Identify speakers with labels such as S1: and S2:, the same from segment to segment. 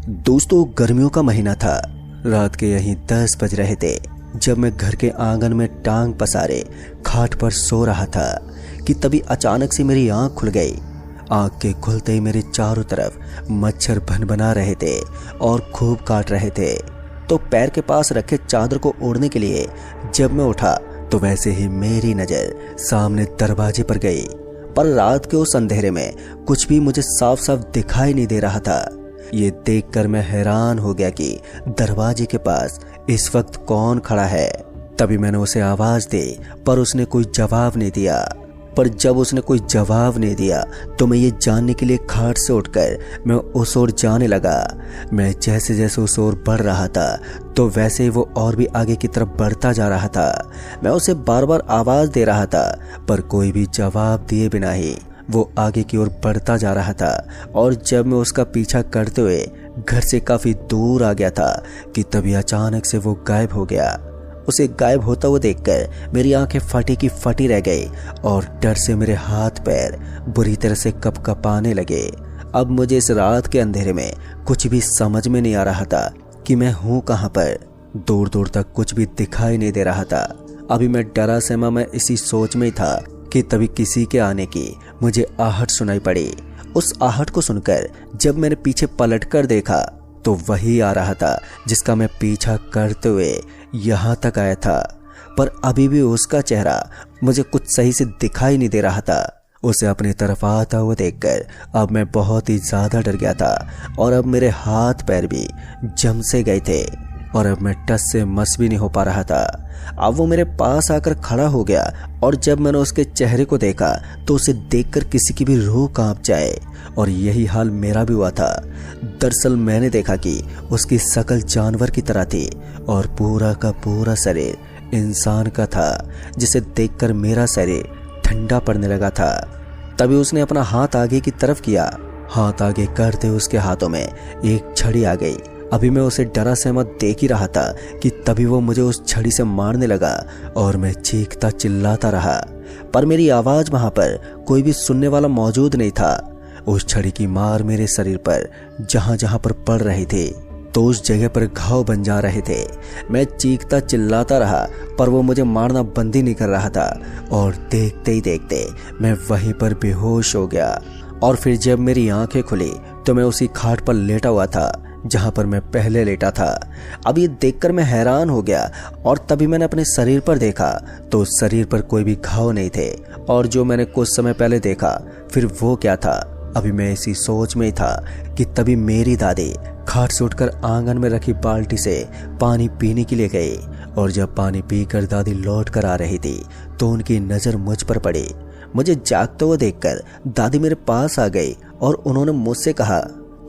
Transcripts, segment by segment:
S1: दोस्तों, गर्मियों का महीना था। रात के यहीं 10 बज रहे थे जब मैं घर के आंगन में टांग पसारे खाट पर सो रहा था कि तभी अचानक से मेरी आंख खुल गई। आंख के खुलते ही मेरे चारों तरफ मच्छर भनभना रहे थे और खूब काट रहे थे। तो पैर के पास रखे चादर को ओढ़ने के लिए जब मैं उठा तो वैसे ही मेरी नजर सामने दरवाजे पर गई। पर रात के उस अंधेरे में कुछ भी मुझे साफ साफ दिखाई नहीं दे रहा था। ये देखकर मैं हैरान हो गया कि दरवाजे के पास इस वक्त कौन खड़ा है। तभी मैंने उसे आवाज दी पर उसने कोई जवाब नहीं दिया। पर जब उसने कोई जवाब नहीं दिया तो मैं ये जानने के लिए खाट से उठकर मैं उस ओर जाने लगा। मैं जैसे जैसे उस ओर बढ़ रहा था तो वैसे ही वो और भी आगे की तरफ बढ़ता जा रहा था। मैं उसे बार बार आवाज दे रहा था पर कोई भी जवाब दिए बिना ही वो आगे की ओर बढ़ता जा रहा था। और जब मैं उसका पीछा करते हुए घर से काफी दूर आ गया था कि तभी अचानक से वो गायब हो गया। उसे गायब होता हुआ देखकर मेरी आंखें फटी की फटी रह गई और डर से मेरे हाथ पैर बुरी तरह से कपकपाने लगे। अब मुझे इस रात के अंधेरे में कुछ भी समझ में नहीं आ रहा था कि मैं हूँ कहाँ पर। दूर दूर तक कुछ भी दिखाई नहीं दे रहा था। अभी मैं डरा सहमा मैं इसी सोच में ही था कि तभी किसी के आने की मुझे आहट सुनाई पड़ी। उस आहट को सुनकर जब मैंने पीछे पलट कर देखा तो वही आ रहा था जिसका मैं पीछा करते हुए यहाँ तक आया था। पर अभी भी उसका चेहरा मुझे कुछ सही से दिखाई नहीं दे रहा था। उसे अपनी तरफ आता हुआ देखकर अब मैं बहुत ही ज्यादा डर गया था और अब मेरे हाथ पैर भी जम से गए थे और अब मैं टस से मस भी नहीं हो पा रहा था। अब वो मेरे पास आकर खड़ा हो गया और जब मैंने उसके चेहरे को देखा तो उसे देखकर किसी की भी रूह कांप जाए और यही हाल मेरा भी हुआ था। दरअसल मैंने देखा कि उसकी शक्ल जानवर की तरह थी और पूरा का पूरा शरीर इंसान का था, जिसे देखकर मेरा शरीर ठंडा पड़ने लगा था। तभी उसने अपना हाथ आगे की तरफ किया। हाथ आगे करते उसके हाथों में एक छड़ी आ गई। अभी मैं उसे डरा सहमत देख ही रहा था कि तभी वो मुझे उस छड़ी से मारने लगा और मैं चीखता चिल्लाता रहा। पर मेरी आवाज वहां पर कोई भी सुनने वाला मौजूद नहीं था। उस छड़ी की मार मेरे शरीर पर जहां जहां पर पड़ रही थी तो उस जगह पर घाव बन जा रहे थे। मैं चीखता चिल्लाता रहा पर वो मुझे मारना बंद ही नहीं कर रहा था और देखते ही देखते मैं वहीं पर बेहोश हो गया। और फिर जब मेरी आंखें खुली तो मैं उसी खाट पर लेटा हुआ था जहां पर मैं पहले लेटा था। अब ये देखकर मैं हैरान हो गया और तभी मैंने अपने शरीर पर देखा तो उस शरीर पर कोई भी घाव नहीं थे और जो मैंने कुछ समय पहले देखा फिर वो क्या था। अभी मैं इसी सोच में ही था कि तभी मेरी दादी खाट से उठकर आंगन में रखी बाल्टी से पानी पीने के लिए गई और जब पानी पीकर दादी लौट कर आ रही थी तो उनकी नजर मुझ पर पड़ी। मुझे जागते हुए देखकर दादी मेरे पास आ गई और उन्होंने मुझसे कहा,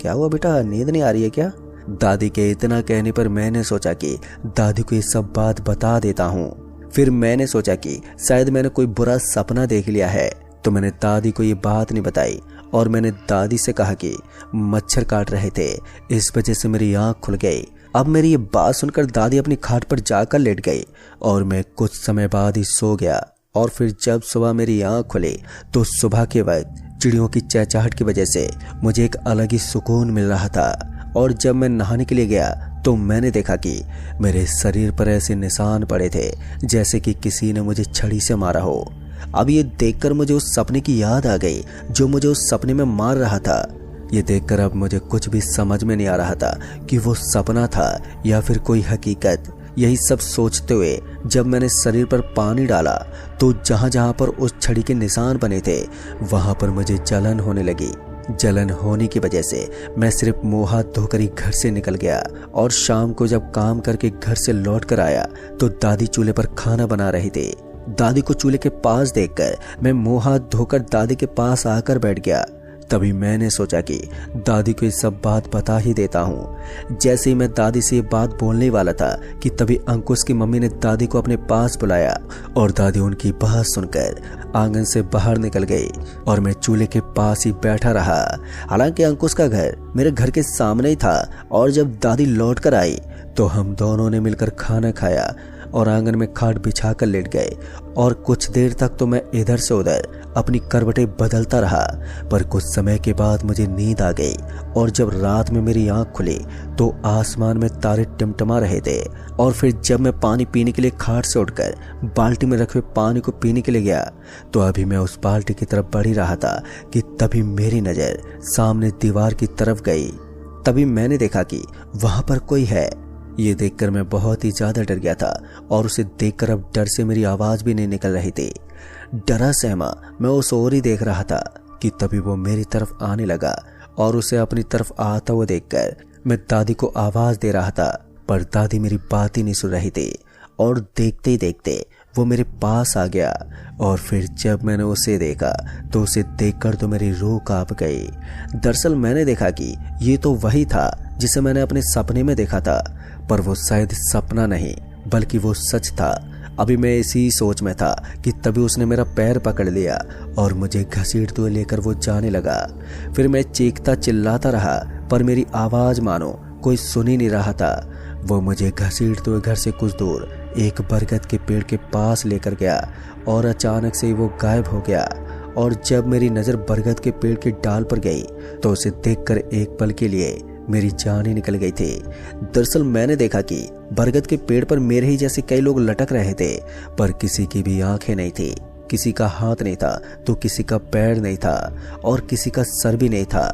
S1: क्या हुआ बेटा, नींद नहीं आ रही है क्या? दादी के इतना कहने पर मैंने सोचा कि दादी को ये सब बात बता देता हूँ। फिर मैंने सोचा कि शायद मैंने कोई बुरा सपना देख लिया है तो मैंने दादी को ये बात नहीं बताई और मैंने दादी से कहा कि मच्छर काट रहे थे, इस वजह से मेरी आंख खुल गई। अब मेरी ये बात सुनकर दादी अपनी खाट पर जाकर लेट गई और मैं कुछ समय बाद ही सो गया। और फिर जब सुबह मेरी आंख खुली तो सुबह के वक्त चिड़ियों की चहचहाट की वजह से मुझे एक अलग ही सुकून मिल रहा था। और जब मैं नहाने के लिए गया तो मैंने देखा कि मेरे शरीर पर ऐसे निशान पड़े थे जैसे कि किसी ने मुझे छड़ी से मारा हो। अब ये देखकर मुझे उस सपने की याद आ गई जो मुझे उस सपने में मार रहा था। ये देखकर अब मुझे कुछ भी समझ में नहीं आ रहा था कि वो सपना था या फिर कोई हकीकत। यही सब सोचते हुए जब मैंने शरीर पर पानी डाला तो जहां जहां पर उस छड़ी के निशान बने थे वहां पर मुझे जलन होने लगी। जलन होने की वजह से मैं सिर्फ मुंह हाथ धोकर ही घर से निकल गया। और शाम को जब काम करके घर से लौट कर आया तो दादी चूल्हे पर खाना बना रही थी। दादी को चूल्हे के पास देखकर मैं मुंह हाथ धोकर दादी के पास आकर बैठ गया। तभी मैंने सोचा कि दादी को ये सब बात बता ही देता हूँ। जैसे ही मैं दादी से ये बात बोलने वाला था कि तभी अंकुश की मम्मी ने दादी को अपने पास बुलाया और दादी उनकी बात सुनकर आंगन से बाहर निकल गई और मैं चूल्हे के पास ही बैठा रहा। हालांकि अंकुश का घर मेरे घर के सामने ही था और जब दादी लौट कर आई तो हम दोनों ने मिलकर खाना खाया और आंगन में खाट बिछाकर लेट गए। और कुछ देर तक तो मैं इधर से उधर अपनी करवटें बदलता रहा। पर कुछ समय के बाद मुझे नींद आ गई और जब रात में मेरी आंख खुली तो आसमान में तारे टिमटिमा रहे थे। और फिर जब मैं पानी पीने के लिए खाट से उठकर बाल्टी में रखे हुए पानी को पीने के लिए गया तो अभी मैं उस बाल्टी की तरफ बढ़ ही रहा था कि तभी मेरी नज़र सामने दीवार की तरफ गई। तभी मैंने देखा कि वहां पर कोई है। ये देखकर मैं बहुत ही ज्यादा डर गया था और उसे देखकर अब डर से मेरी आवाज भी नहीं निकल रही थी। डरा सहमा मैं उस ओर ही देख रहा था कि तभी वो मेरी तरफ आने लगा और उसे अपनी तरफ आता हुआ देखकर मैं दादी को आवाज दे रहा था, पर दादी मेरी बात ही नहीं सुन रही थी। और देखते ही देखते वो मेरे पास आ गया और फिर जब मैंने उसे देखा तो उसे देखकर तो मेरी रूह कांप गई। दरअसल मैंने देखा कि ये तो वही था जिसे मैंने अपने सपने में देखा था, पर वो शायद सपना नहीं बल्कि वो सच था। अभी मैं इसी सोच में था कि तभी उसने मेरा पैर पकड़ लिया और मुझे घसीटते हुए लेकर वो जाने लगा। फिर मैं चीखता चिल्लाता रहा पर मेरी आवाज मानो कोई सुन ही नहीं रहा था। वो मुझे घसीटते हुए घर से कुछ दूर एक बरगद के पेड़ के पास लेकर गया और अचानक से ही वो गायब हो गया। और जब मेरी नज़र बरगद के पेड़ की डाल पर गई तो उसे देखकर एक पल के लिए मेरी जान ही निकल गई थी। दरअसल मैंने देखा कि बरगद के पेड़ पर मेरे ही जैसे कई लोग लटक रहे थे, पर किसी की भी आंखें नहीं थी, किसी का हाथ नहीं था तो किसी का पैर नहीं था और किसी का सर भी नहीं था।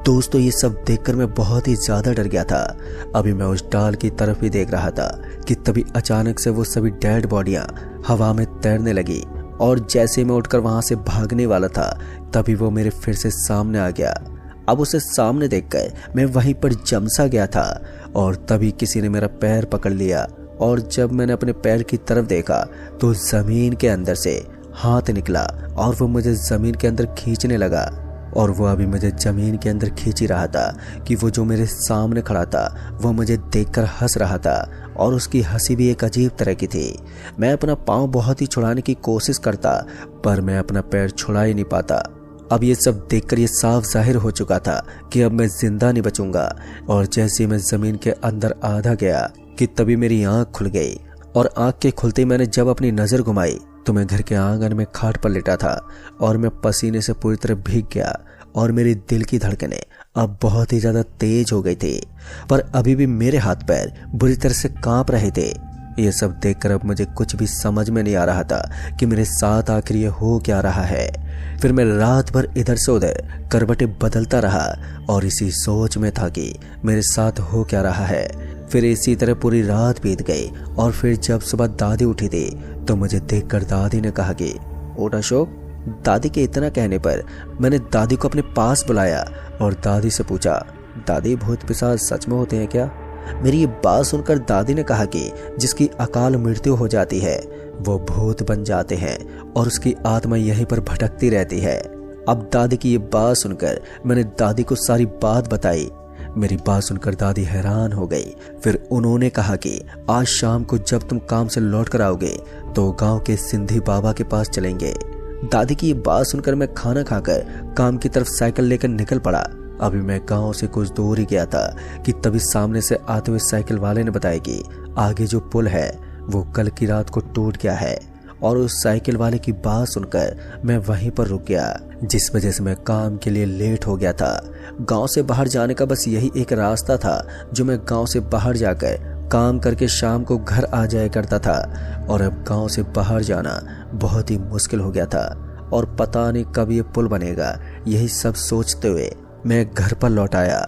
S1: दोस्तों ये सब देखकर मैं बहुत ही ज्यादा डर गया था। अभी मैं उस डाल की तरफ ही देख रहा था कि तभी अचानक से वो सभी डेड बॉडियां हवा में तैरने लगी और जैसे मैं उठकर वहां से भागने वाला था तभी वो मेरे फिर से सामने आ गया। अब उसे सामने देखकर मैं वहीं पर जमसा गया था और तभी किसी ने मेरा पैर पकड़ लिया और जब मैंने अपने पैर की तरफ देखा तो जमीन के अंदर से हाथ निकला और वो मुझे जमीन के अंदर खींचने लगा। और वो अभी मुझे जमीन के अंदर खींच ही रहा था कि वो जो मेरे सामने खड़ा था वो मुझे देखकर हंस रहा था और उसकी हंसी भी एक अजीब तरह की थी। मैं अपना पाँव बहुत ही छुड़ाने की कोशिश करता पर मैं अपना पैर छुड़ा ही नहीं पाता। अब ये सब देखकर ये साफ जाहिर हो चुका था कि अब मैं जिंदा नहीं बचूंगा। और जैसे मैं जमीन के अंदर आधा गया कि तभी मेरी आंख खुल गई और आंख के खुलते मैंने जब अपनी नजर घुमाई तो मैं घर के आंगन में खाट पर लेटा था और मैं पसीने से पूरी तरह भीग गया और मेरी दिल की धड़कनें अब बहुत ही ज्यादा तेज हो गई थी, पर अभी भी मेरे हाथ पैर बुरी तरह से कांप रहे थे। ये सब देखकर अब मुझे कुछ भी समझ में नहीं आ रहा था कि मेरे साथ आखिर ये हो क्या रहा है। फिर मैं रात भर इधर से उधर करवटें बदलता रहा और इसी सोच में था कि मेरे साथ हो क्या रहा है। फिर इसी तरह पूरी रात बीत गई और फिर जब सुबह दादी उठी थी तो मुझे देखकर दादी ने कहा कि उठ अशोक। दादी के इतना कहने पर मैंने दादी को अपने पास बुलाया और दादी से पूछा, दादी भूत पिशाच सच में होते हैं क्या? मेरी ये बात सुनकर दादी ने कहा कि जिसकी अकाल मृत्यु हो जाती है वो भूत बन जाते हैं और उसकी आत्मा यहीं पर भटकती रहती है। अब दादी की ये बात सुनकर मैंने दादी को सारी बात बताई। मेरी बात सुनकर दादी हैरान हो गई। फिर उन्होंने कहा कि आज शाम को जब तुम काम से लौट कर आओगे तो गांव के सिंधी बाबा के पास चलेंगे। दादी की ये बात सुनकर मैं खाना खाकर काम की तरफ साइकिल लेकर निकल पड़ा। अभी मैं गांव से कुछ दूर ही गया था कि तभी सामने से आते हुए साइकिल वाले ने बताया कि आगे जो पुल है वो कल की रात को टूट गया है। और उस साइकिल वाले की बात सुनकर मैं वहीं पर रुक गया, जिस वजह से मैं काम के लिए लेट हो गया था। गांव से बाहर जाने का बस यही एक रास्ता था जो मैं गांव से बाहर जाकर काम करके शाम को घर आ जाया करता था। और अब गांव से बाहर जाना बहुत ही मुश्किल हो गया था और पता नहीं कब ये पुल बनेगा। यही सब सोचते हुए मैं घर पर लौट आया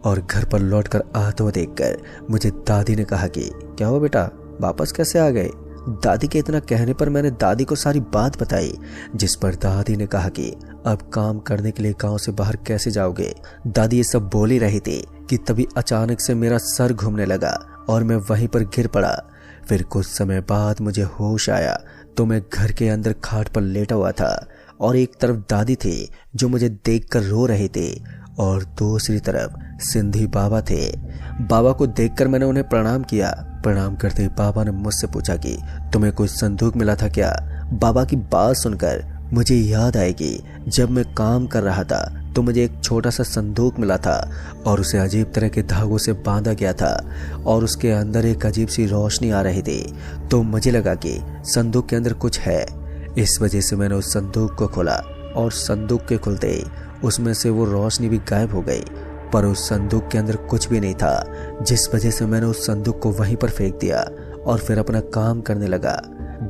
S1: और घर पर लौटकर आते हुए देखकर मुझे दादी ने कहा कि क्या हुआ बेटा, वापस कैसे आ गए? दादी के इतना कहने पर मैंने दादी को सारी बात बताई, जिस पर दादी ने कहा कि अब काम करने के लिए गांव से बाहर कैसे जाओगे। दादी ये सब बोल ही रही थी कि तभी अचानक से मेरा सर घूमने लगा और मैं वहीं पर गिर पड़ा। फिर कुछ समय बाद मुझे होश आया तो मैं घर के अंदर खाट पर लेटा हुआ था और एक तरफ दादी थी जो मुझे देखकर रो रही थी और दूसरी तरफ सिंधी बाबा थे। बाबा को देखकर मैंने उन्हें प्रणाम किया। प्रणाम करते ही बाबा ने मुझसे पूछा कि तुम्हें कोई संदूक मिला था क्या? बाबा की बात सुनकर मुझे याद आएगी जब मैं काम कर रहा था तो मुझे एक छोटा सा संदूक मिला था और उसे अजीब तरह के धागों से बांधा गया था और उसके अंदर एक अजीब सी रोशनी आ रही थी। तो मुझे लगा कि संदूक के अंदर कुछ है। इस वजह से मैंने उस संदूक को खोला और संदूक के खुलते ही उसमें से वो रोशनी भी गायब हो गई, पर उस संदूक के अंदर कुछ भी नहीं था, जिस वजह से मैंने उस संदूक को वहीं पर फेंक दिया और फिर अपना काम करने लगा।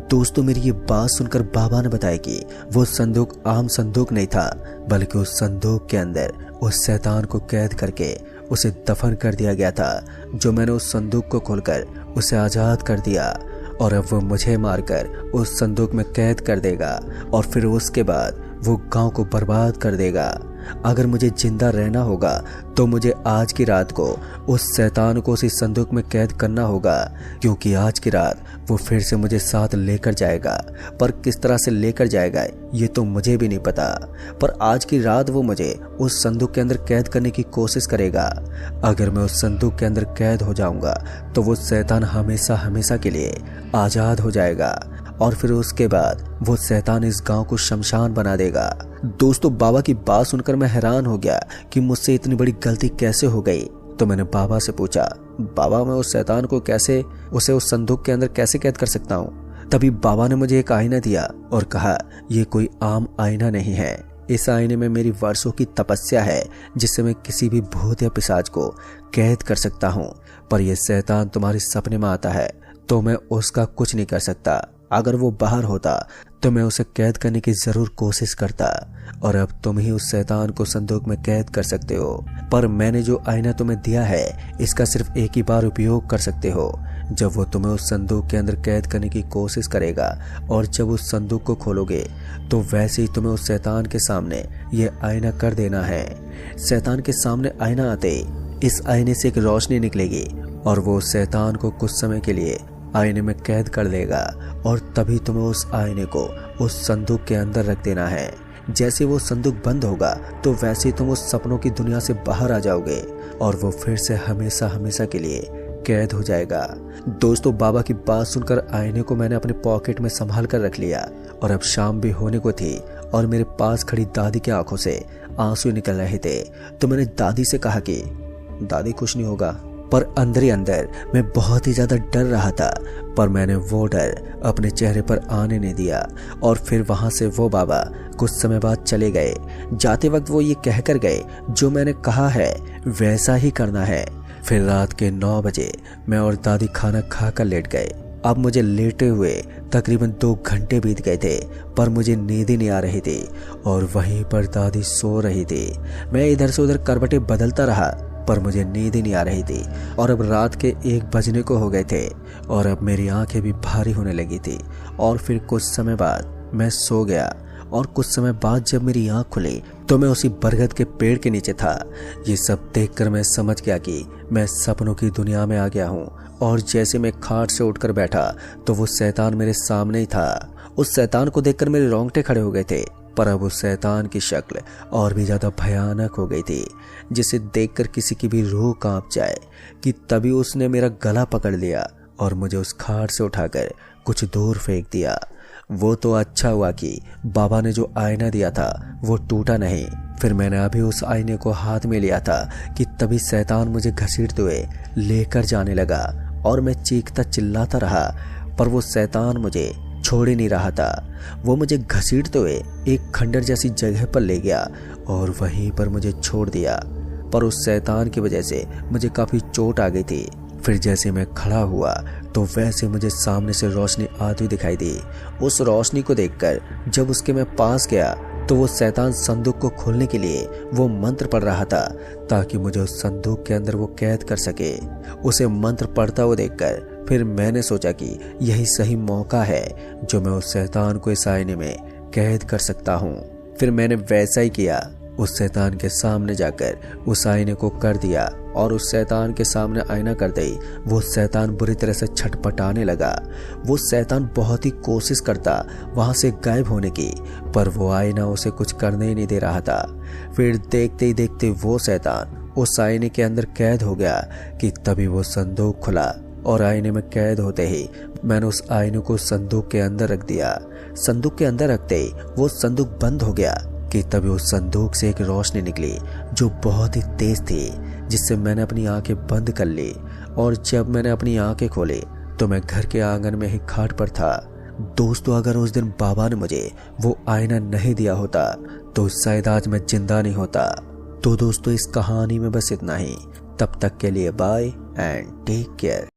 S1: दोस्तों, मेरी ये बात सुनकर बाबा ने बताया कि वो संदूक आम संदूक नहीं था, बल्कि उस संदूक के अंदर उस शैतान को कैद करके उसे दफन कर दिया गया था, जो मैंने उस संदूक को खोलकर उसे आज़ाद कर दिया और अब वो मुझे मारकर उस संदूक में कैद कर देगा और फिर उसके बाद वो गांव को बर्बाद कर देगा। अगर मुझे जिंदा रहना होगा तो मुझे आज की रात को उस शैतान को उसी संदूक में कैद करना होगा, क्योंकि आज की रात वो फिर से मुझे साथ लेकर जाएगा। पर किस तरह से लेकर जाएगा ये तो मुझे भी नहीं पता, पर आज की रात वो मुझे उस संदूक के अंदर कैद करने की कोशिश करेगा। अगर मैं उस संदूक के अंदर कैद हो जाऊंगा तो वो शैतान हमेशा हमेशा के लिए आज़ाद हो जाएगा और फिर उसके बाद वो शैतान इस गांव को शमशान बना देगा। दोस्तों, बाबा की बात सुनकर मैं हैरान हो गया कि मुझसे इतनी बड़ी गलती कैसे हो गई। तो मैंने बाबा से पूछा, बाबा मैं उस शैतान को कैसे उस संदूक के अंदर कैसे कैद कर सकता हूँ? तभी बाबा ने मुझे एक आईना दिया और कहा, ये कोई आम आईना नहीं है, इस आईने में मेरी वर्षों की तपस्या है, जिससे मैं किसी भी भूत या पिशाच को कैद कर सकता हूँ। पर यह शैतान तुम्हारे सपने में आता है तो मैं उसका कुछ नहीं कर सकता। अगर वो बाहर होता तो मैं उसे कैद करने की जरूर कोशिश करता, और अब तुम ही उस शैतान को संदूक में कैद कर सकते हो। पर मैंने जो आईना तुम्हें दिया है इसका सिर्फ एक ही बार उपयोग कर सकते हो, जब वो तुम्हें उस संदूक के अंदर कैद करने की कोशिश करेगा, और जब उस संदूक को खोलोगे तो वैसे ही तुम्हें उस शैतान के सामने ये आईना कर देना है। शैतान के सामने आईना आते इस आईने से एक रोशनी निकलेगी और वो उस शैतान को कुछ समय के लिए आईने में कैद कर देगा, और तभी तुम्हें उस आईने को उस संदूक के अंदर रख देना है। जैसे वो संदूक बंद होगा तो वैसे ही तुम उस सपनों की दुनिया से बाहर आ जाओगे और वो फिर से हमेशा हमेशा के लिए कैद हो जाएगा। दोस्तों, बाबा की बात सुनकर आईने को मैंने अपने पॉकेट में संभाल कर रख लिया, और अब शाम भी होने को थी और मेरे पास खड़ी दादी की आंखों से आंसू निकल रहे थे। तो मैंने दादी से कहा कि दादी कुछ नहीं होगा, पर अंदर ही अंदर मैं बहुत ही ज्यादा डर रहा था, पर मैंने वो डर अपने चेहरे पर आने नहीं दिया। और फिर वहां से वो बाबा कुछ समय बाद चले गए। जाते वक्त वो ये कहकर गए, जो मैंने कहा है वैसा ही करना है। फिर रात के 9 बजे मैं और दादी खाना खाकर लेट गए। अब मुझे लेटे हुए तकरीबन 2 घंटे बीत गए थे, पर मुझे नींद ही नहीं आ रही थी, और वहीं पर दादी सो रही थी। मैं इधर से उधर करवटें बदलता रहा, पर मुझे नींद ही नहीं आ रही थी, और अब रात के 1 बजने को हो गए थे, और अब मेरी आंखें भी भारी होने लगी थी। और फिर कुछ समय बाद मैं सो गया, और कुछ समय बाद जब मेरी आंख खुली तो मैं उसी बरगद के पेड़ के नीचे था। ये सब देखकर मैं समझ गया कि मैं सपनों की दुनिया में आ गया हूँ, और जैसे मैं खाट से उठकर बैठा तो वो शैतान मेरे सामने ही था। उस शैतान को देखकर मेरे रोंगटे खड़े हो गए थे, पर अब उस शैतान की शक्ल और भी ज्यादा भयानक हो गई थी, जिसे देखकर किसी की भी रूह कांप जाए। कि तभी उसने मेरा गला पकड़ लिया और मुझे उस खाट से उठाकर कुछ दूर फेंक दिया। वो तो अच्छा हुआ कि बाबा ने जो आईना दिया था वो टूटा नहीं। फिर मैंने अभी उस आईने को हाथ में लिया था कि तभी शैतान मुझे घसीटते हुए लेकर जाने लगा, और मैं चीखता चिल्लाता रहा, पर वो शैतान मुझे छोड़ ही नहीं रहा था। वो मुझे घसीटते हुए एक खंडर जैसी जगह पर ले गया और वहीं पर मुझे छोड़ दिया, पर उस शैतान की वजह से मुझे काफी चोट आ गई थी। फिर जैसे मैं खड़ा हुआ तो वैसे मुझे सामने से रोशनी आती हुई दिखाई दी। उस रोशनी को देखकर जब उसके मैं पास गया तो वो शैतान संदूक को खोलने के लिए वो मंत्र पढ़ रहा था, ताकि मुझे उस संदूक के अंदर वो कैद कर सके। उसे मंत्र पढ़ता हुआ देखकर फिर मैंने सोचा कि यही सही मौका है जो मैं उस शैतान को इस आईने में कैद कर सकता हूँ। फिर मैंने वैसा ही किया, उस शैतान के सामने जाकर उस आईने को कर दिया, और उस शैतान के सामने आईना करते ही वो शैतान बुरी तरह से छटपटाने लगा। वो शैतान बहुत ही कोशिश करता वहां से गायब होने की, पर वो आईना उसे कुछ करने ही नहीं दे रहा था। फिर देखते ही देखते वो शैतान उस आईने के अंदर कैद हो गया कि तभी वो संदूक खुला, और आईने में कैद होते ही मैंने उस आईने को संदूक के अंदर रख दिया। संदूक के अंदर रखते ही वो संदूक बंद हो गया कि तभी उस संदूक से एक रोशनी निकली जो बहुत ही तेज थी, जिससे मैंने अपनी आंखें बंद कर ली। और जब मैंने अपनी आंखें खोली तो मैं घर के आंगन में ही खाट पर था, दोस्तों अगर उस दिन बाबा ने मुझे वो आईना नहीं दिया होता तो शायद आज मैं जिंदा नहीं होता। तो दोस्तों इस कहानी में बस इतना ही। तब तक के लिए बाय एंड टेक केयर।